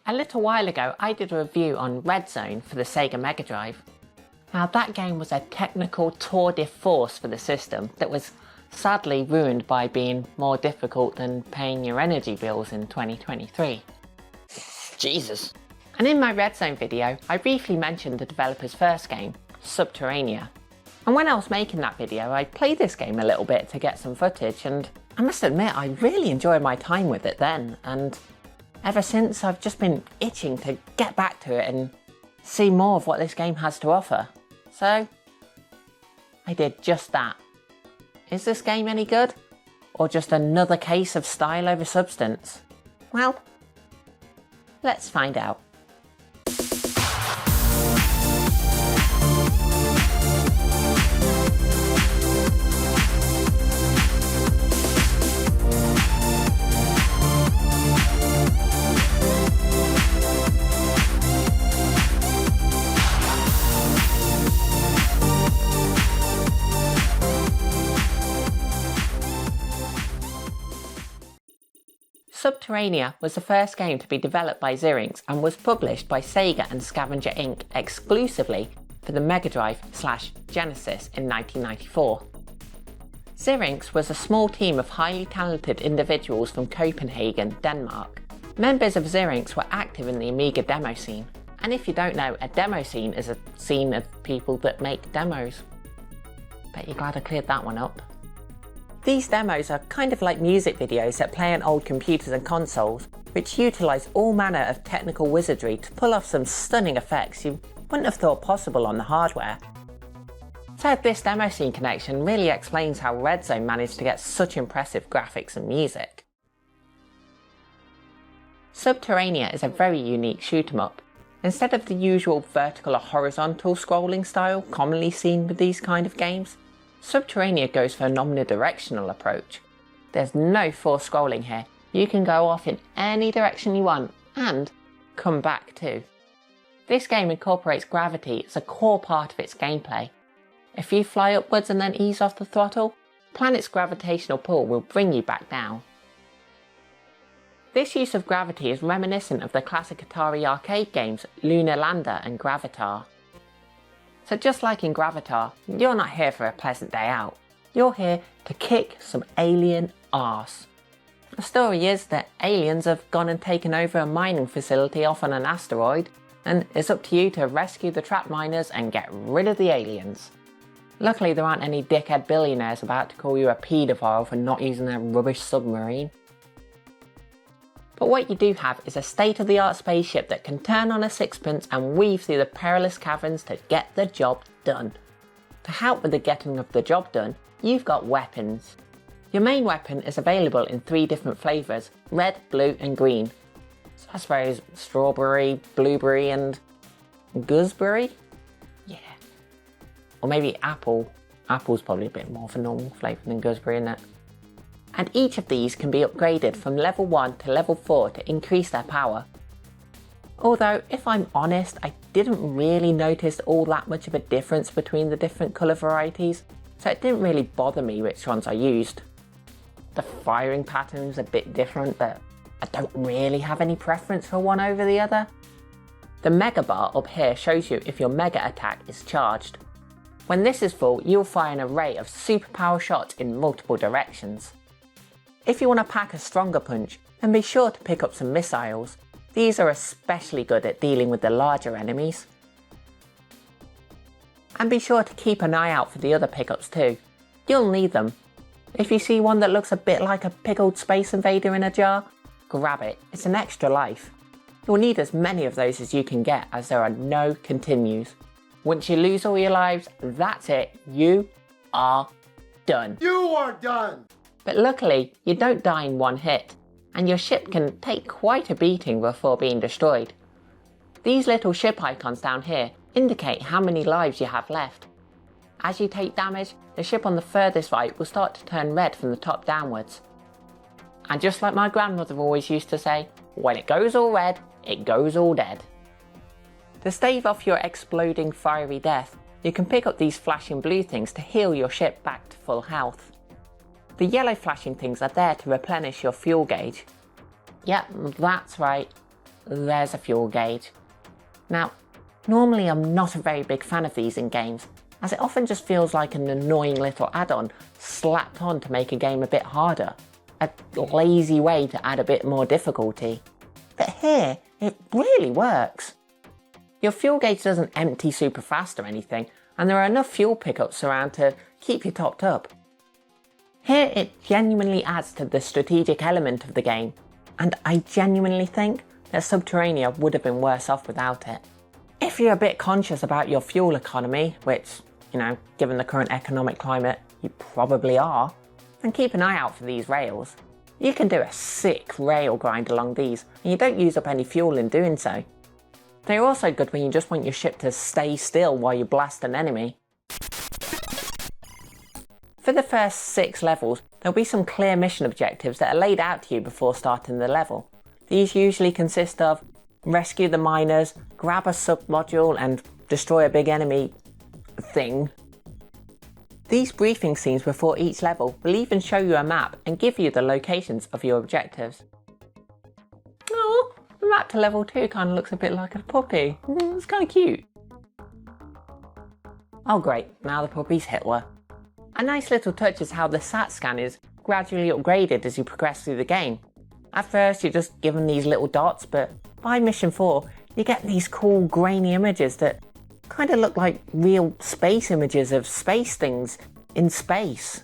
A little while ago I did a review on Red Zone for the Sega Mega Drive. Now that game was a technical tour de force for the system that was sadly ruined by being more difficult than paying your energy bills in 2023. Jesus. And in my Red Zone video I briefly mentioned the developer's first game, Sub-Terrania. And when I was making that video I played this game a little bit to get some footage, and I must admit I really enjoyed my time with it then, and ever since I've just been itching to get back to it and see more of what this game has to offer. So I did just that. Is this game any good? Or just another case of style over substance? Well, let's find out. Sub-Terrania was the first game to be developed by Zyrinx and was published by Sega and Scavenger Inc. exclusively for the Mega Drive/Genesis in 1994. Zyrinx was a small team of highly talented individuals from Copenhagen, Denmark. Members of Zyrinx were active in the Amiga demo scene, and if you don't know, a demo scene is a scene of people that make demos. Bet you're glad I cleared that one up. These demos are kind of like music videos that play on old computers and consoles, which utilise all manner of technical wizardry to pull off some stunning effects you wouldn't have thought possible on the hardware. So this demo scene connection really explains how Red Zone managed to get such impressive graphics and music. Sub-Terrania is a very unique shoot 'em up. Instead of the usual vertical or horizontal scrolling style commonly seen with these kind of games, Sub-Terrania goes for an omnidirectional approach. There's no forced scrolling here. You can go off in any direction you want and come back too. This game incorporates gravity as a core part of its gameplay. If you fly upwards and then ease off the throttle, the planet's gravitational pull will bring you back down. This use of gravity is reminiscent of the classic Atari arcade games Lunar Lander and Gravitar. So just like in Gravitar, you're not here for a pleasant day out. You're here to kick some alien arse. The story is that aliens have gone and taken over a mining facility off on an asteroid, and it's up to you to rescue the trapped miners and get rid of the aliens. Luckily there aren't any dickhead billionaires about to call you a paedophile for not using their rubbish submarine. But what you do have is a state-of-the-art spaceship that can turn on a sixpence and weave through the perilous caverns to get the job done. To help with the getting of the job done, you've got weapons. Your main weapon is available in 3 different flavours: red, blue and green. So I suppose strawberry, blueberry and gooseberry? Yeah. Or maybe apple. Apple's probably a bit more of a normal flavour than gooseberry, isn't it? And each of these can be upgraded from level 1 to level 4 to increase their power. Although, if I'm honest, I didn't really notice all that much of a difference between the different colour varieties, so it didn't really bother me which ones I used. The firing pattern's a bit different, but I don't really have any preference for one over the other. The Mega bar up here shows you if your Mega attack is charged. When this is full, you'll fire an array of superpower shots in multiple directions. If you want to pack a stronger punch, then be sure to pick up some missiles. These are especially good at dealing with the larger enemies. And be sure to keep an eye out for the other pickups too. You'll need them. If you see one that looks a bit like a pickled space invader in a jar, grab it, it's an extra life. You'll need as many of those as you can get, as there are no continues. Once you lose all your lives, that's it, you are done. You are done! But luckily, you don't die in one hit, and your ship can take quite a beating before being destroyed. These little ship icons down here indicate how many lives you have left. As you take damage, the ship on the furthest right will start to turn red from the top downwards. And just like my grandmother always used to say, when it goes all red, it goes all dead. To stave off your exploding fiery death, you can pick up these flashing blue things to heal your ship back to full health. The yellow flashing things are there to replenish your fuel gauge. Yep, that's right. there's a fuel gauge. Now, normally I'm not a very big fan of these in games, as it often just feels like an annoying little add-on slapped on to make a game a bit harder. A lazy way to add a bit more difficulty. But here, it really works. Your fuel gauge doesn't empty super fast or anything, and there are enough fuel pickups around to keep you topped up. Here it genuinely adds to the strategic element of the game, and I genuinely think that Sub-Terrania would have been worse off without it. If you're a bit conscious about your fuel economy, which, given the current economic climate, you probably are, then keep an eye out for these rails. You can do a sick rail grind along these, and you don't use up any fuel in doing so. They're also good when you just want your ship to stay still while you blast an enemy. For the first 6 levels, there'll be some clear mission objectives that are laid out to you before starting the level. These usually consist of rescue the miners, grab a sub-module and destroy a big enemy thing. These briefing scenes before each level will even show you a map and give you the locations of your objectives. Oh, the map to level 2 kind of looks a bit like a puppy. It's kind of cute. Oh great, now the puppy's Hitler. A nice little touch is how the SAT scan is gradually upgraded as you progress through the game. At first you're just given these little dots, but by mission 4 you get these cool grainy images that kind of look like real space images of space things in space.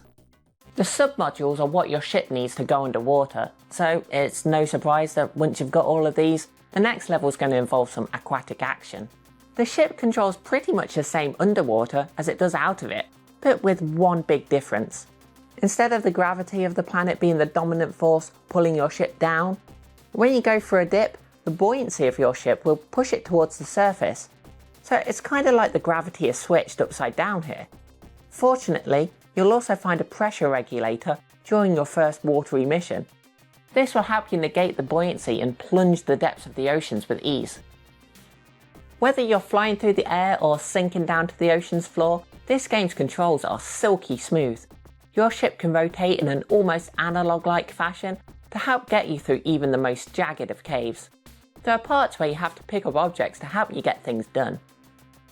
The sub-modules are what your ship needs to go underwater, so it's no surprise that once you've got all of these, the next level is going to involve some aquatic action. The ship controls pretty much the same underwater as it does out of it, but with one big difference. Instead of the gravity of the planet being the dominant force pulling your ship down, when you go for a dip, the buoyancy of your ship will push it towards the surface. So it's kind of like the gravity is switched upside down here. Fortunately, you'll also find a pressure regulator during your first watery mission. This will help you negate the buoyancy and plunge the depths of the oceans with ease. Whether you're flying through the air or sinking down to the ocean's floor, this game's controls are silky smooth. Your ship can rotate in an almost analog-like fashion to help get you through even the most jagged of caves. There are parts where you have to pick up objects to help you get things done.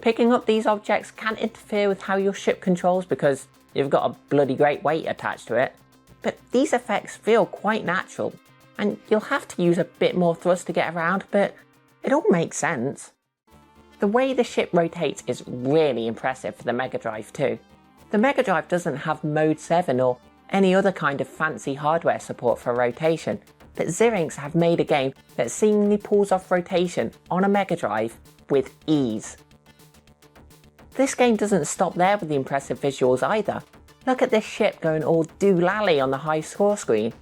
Picking up these objects can interfere with how your ship controls because you've got a bloody great weight attached to it, but these effects feel quite natural, and you'll have to use a bit more thrust to get around, but it all makes sense. The way the ship rotates is really impressive for the Mega Drive too. The Mega Drive doesn't have Mode 7 or any other kind of fancy hardware support for rotation, but Zyrinx have made a game that seemingly pulls off rotation on a Mega Drive with ease. This game doesn't stop there with the impressive visuals either. Look at this ship going all doolally on the high score screen,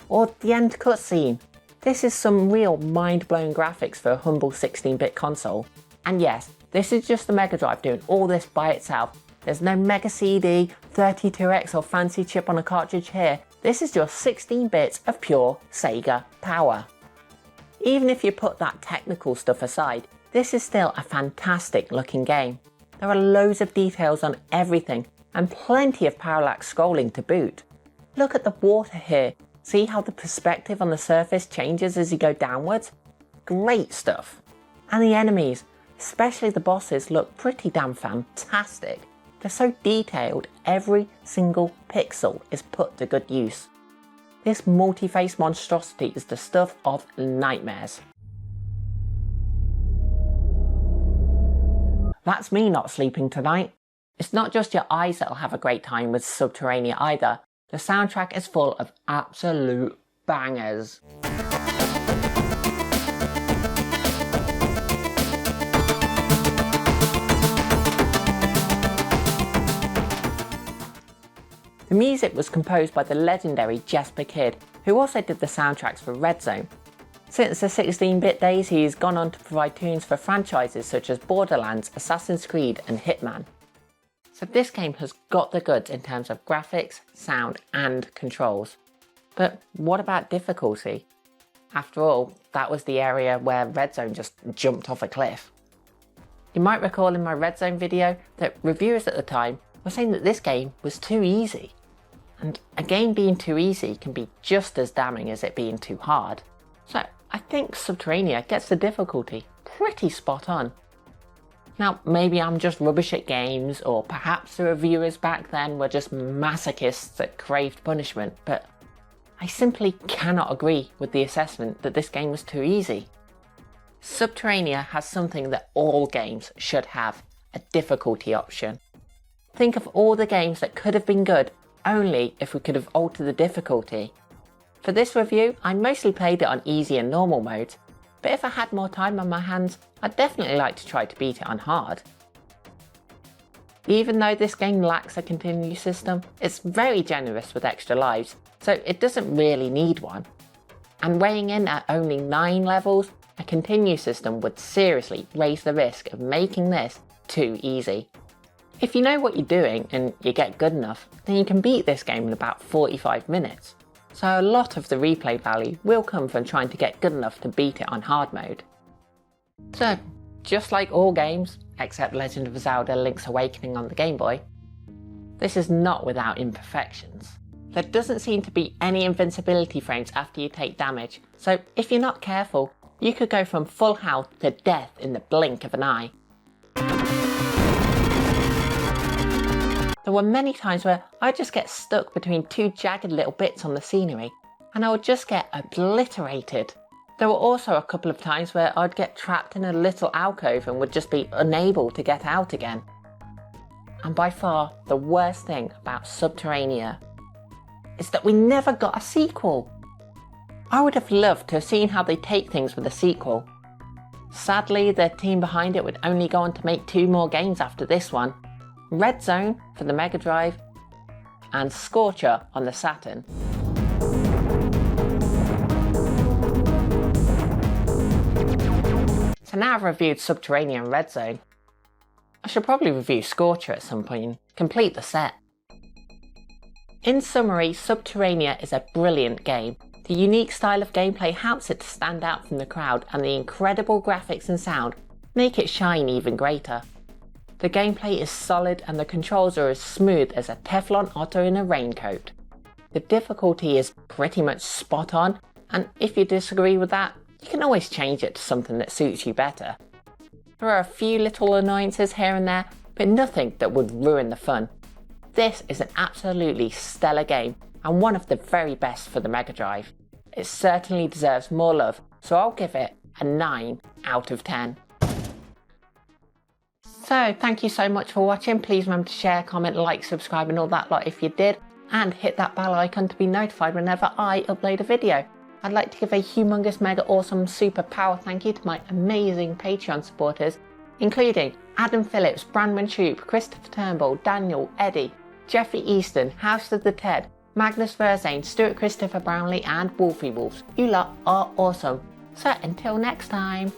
or the end cutscene. This is some real mind-blowing graphics for a humble 16-bit console. And yes, this is just the Mega Drive doing all this by itself. There's no Mega CD, 32X or fancy chip on a cartridge here. This is just 16 bits of pure Sega power. Even if you put that technical stuff aside, this is still a fantastic looking game. There are loads of details on everything and plenty of parallax scrolling to boot. Look at the water here. See how the perspective on the surface changes as you go downwards? Great stuff. And the enemies, especially the bosses, look pretty damn fantastic. They're so detailed, every single pixel is put to good use. This multi-face monstrosity is the stuff of nightmares. That's me not sleeping tonight. It's not just your eyes that'll have a great time with Sub-Terrania either. The soundtrack is full of absolute bangers. The music was composed by the legendary Jesper Kyd, who also did the soundtracks for Red Zone. Since the 16-bit days, he's gone on to provide tunes for franchises such as Borderlands, Assassin's Creed and Hitman. So this game has got the goods in terms of graphics, sound and controls. But what about difficulty? After all, that was the area where Red Zone just jumped off a cliff. You might recall in my Red Zone video that reviewers at the time were saying that this game was too easy. And a game being too easy can be just as damning as it being too hard. So I think Sub-Terrania gets the difficulty pretty spot on. Now, maybe I'm just rubbish at games, or perhaps the reviewers back then were just masochists that craved punishment, but I simply cannot agree with the assessment that this game was too easy. Sub-Terrania has something that all games should have, a difficulty option. Think of all the games that could have been good only if we could have altered the difficulty. For this review, I mostly played it on easy and normal modes, but if I had more time on my hands, I'd definitely like to try to beat it on hard. Even though this game lacks a continue system, it's very generous with extra lives, so it doesn't really need one. And weighing in at only 9 levels, a continue system would seriously raise the risk of making this too easy. If you know what you're doing and you get good enough, then you can beat this game in about 45 minutes. So a lot of the replay value will come from trying to get good enough to beat it on hard mode. So, just like all games, except Legend of Zelda Link's Awakening on the Game Boy, this is not without imperfections. There doesn't seem to be any invincibility frames after you take damage, so if you're not careful, you could go from full health to death in the blink of an eye. There were many times where I'd just get stuck between 2 jagged little bits on the scenery, and I would just get obliterated. There were also a couple of times where I'd get trapped in a little alcove and would just be unable to get out again. And by far, the worst thing about Sub-Terrania is that we never got a sequel. I would have loved to have seen how they take things with a sequel. Sadly, the team behind it would only go on to make 2 more games after this one. Red Zone for the Mega Drive, and Scorcher on the Saturn. So now I've reviewed Sub-Terrania and Red Zone, I should probably review Scorcher at some point and complete the set. In summary, Sub-Terrania is a brilliant game. The unique style of gameplay helps it to stand out from the crowd, and the incredible graphics and sound make it shine even greater. The gameplay is solid and the controls are as smooth as a Teflon otter in a raincoat. The difficulty is pretty much spot on, and if you disagree with that, you can always change it to something that suits you better. There are a few little annoyances here and there, but nothing that would ruin the fun. This is an absolutely stellar game and one of the very best for the Mega Drive. It certainly deserves more love, so I'll give it a 9 out of 10. So thank you so much for watching. Please remember to share, comment, like, subscribe and all that lot if you did, and hit that bell icon to be notified whenever I upload a video. I'd like to give a humongous mega awesome super power thank you to my amazing Patreon supporters, including Adam Phillips, Brandon Troop, Christopher Turnbull, Daniel, Eddie, Jeffrey Easton, House of the Ted, Magnus Verzane, Stuart Christopher Brownlee and Wolfie Wolves. You lot are awesome. So until next time.